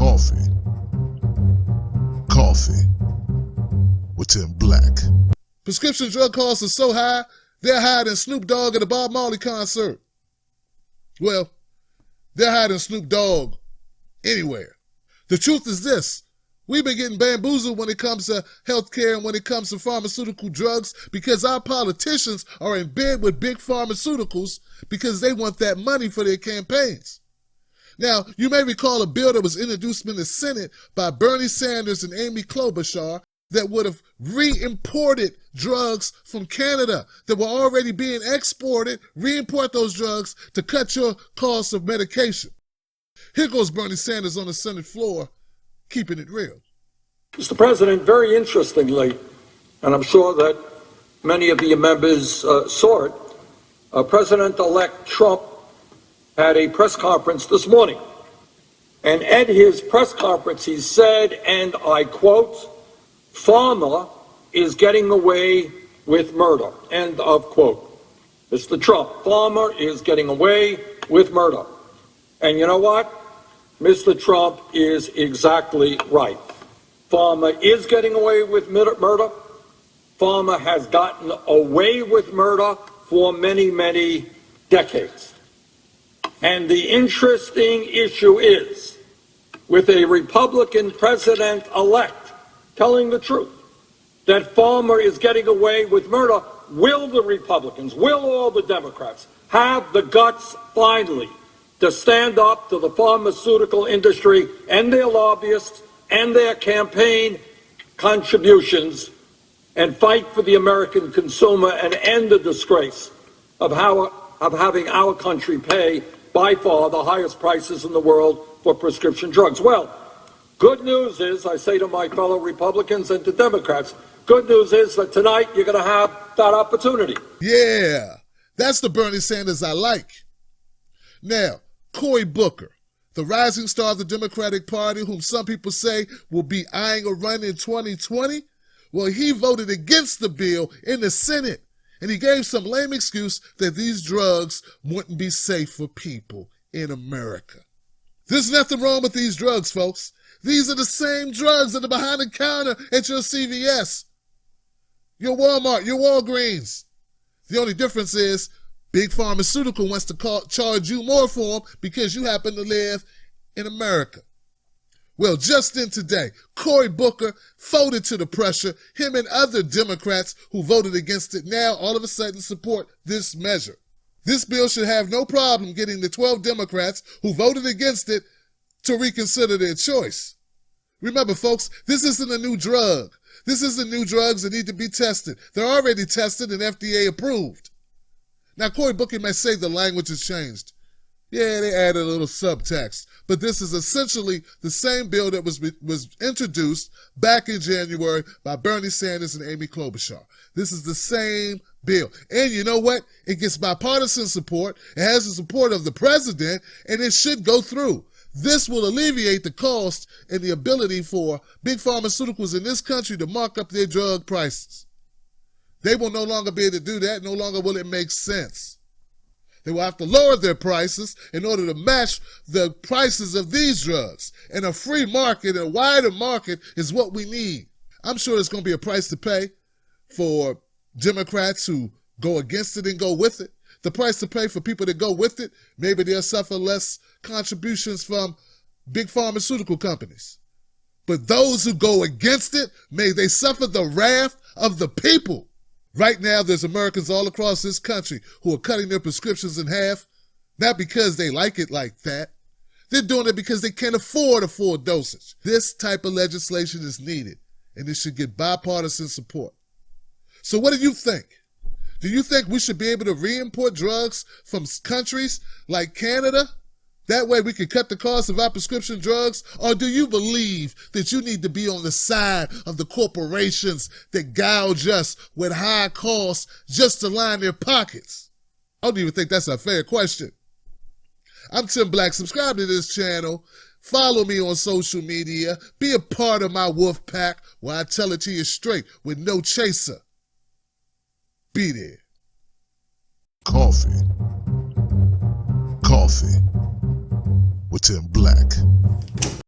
Coffee with Tim Black. Prescription drug costs are so high, they're higher than Snoop Dogg at a Bob Marley concert. Well, they're higher than Snoop Dogg anywhere. The truth is this: we've been getting bamboozled when it comes to healthcare and when it comes to pharmaceutical drugs because our politicians are in bed with big pharmaceuticals because they want that money for their campaigns. Now, you may recall a bill that was introduced in the Senate by Bernie Sanders and Amy Klobuchar that would have re-imported drugs from Canada that were already being exported, re-import those drugs to cut your cost of medication. Here goes Bernie Sanders on the Senate floor, keeping it real. Mr. President, very interestingly, and I'm sure that many of your members saw it, President-elect Trump had a press conference this morning. And at his press conference, he said, and I quote, "Pharma is getting away with murder," end of quote. Mr. Trump, pharma is getting away with murder. And you know what? Mr. Trump is exactly right. Pharma is getting away with murder. Pharma has gotten away with murder for many, many decades. And the interesting issue is, with a Republican president-elect telling the truth, that pharma is getting away with murder, will the Republicans, will all the Democrats have the guts finally to stand up to the pharmaceutical industry and their lobbyists and their campaign contributions and fight for the American consumer and end the disgrace of having our country pay by far the highest prices in the world for prescription drugs? Well, good news is, I say to my fellow Republicans and to Democrats, good news is that tonight you're going to have that opportunity. Yeah, that's the Bernie Sanders I like. Now, Cory Booker, the rising star of the Democratic Party, whom some people say will be eyeing a run in 2020, well, he voted against the bill in the Senate. And he gave some lame excuse that these drugs wouldn't be safe for people in America. There's nothing wrong with these drugs, folks. These are the same drugs that are behind the counter at your CVS, your Walmart, your Walgreens. The only difference is Big Pharmaceutical wants to charge you more for them because you happen to live in America. Well, just in today, Cory Booker folded to the pressure. Him and other Democrats who voted against it now all of a sudden support this measure. This bill should have no problem getting the 12 Democrats who voted against it to reconsider their choice. Remember, folks, this isn't a new drug. This isn't new drugs that need to be tested. They're already tested and FDA approved. Now, Cory Booker may say the language has changed. Yeah, they added a little subtext, but this is essentially the same bill that was introduced back in January by Bernie Sanders and Amy Klobuchar. This is the same bill. And you know what? It gets bipartisan support. It has the support of the president, and it should go through. This will alleviate the cost and the ability for big pharmaceuticals in this country to mark up their drug prices. They will no longer be able to do that. No longer will it make sense. They will have to lower their prices in order to match the prices of these drugs. And a free market, a wider market, is what we need. I'm sure there's going to be a price to pay for Democrats who go against it and go with it. The price to pay for people that go with it, maybe they'll suffer less contributions from big pharmaceutical companies. But those who go against it, may they suffer the wrath of the people. Right now, there's Americans all across this country who are cutting their prescriptions in half, not because they like it like that. They're doing it because they can't afford a full dosage. This type of legislation is needed, and it should get bipartisan support. So what do you think? Do you think we should be able to re-import drugs from countries like Canada? That way we can cut the cost of our prescription drugs? Or do you believe that you need to be on the side of the corporations that gouge us with high costs just to line their pockets? I don't even think that's a fair question. I'm Tim Black. Subscribe to this channel. Follow me on social media. Be a part of my wolf pack where I tell it to you straight with no chaser. Be there. Coffee with Tim Black.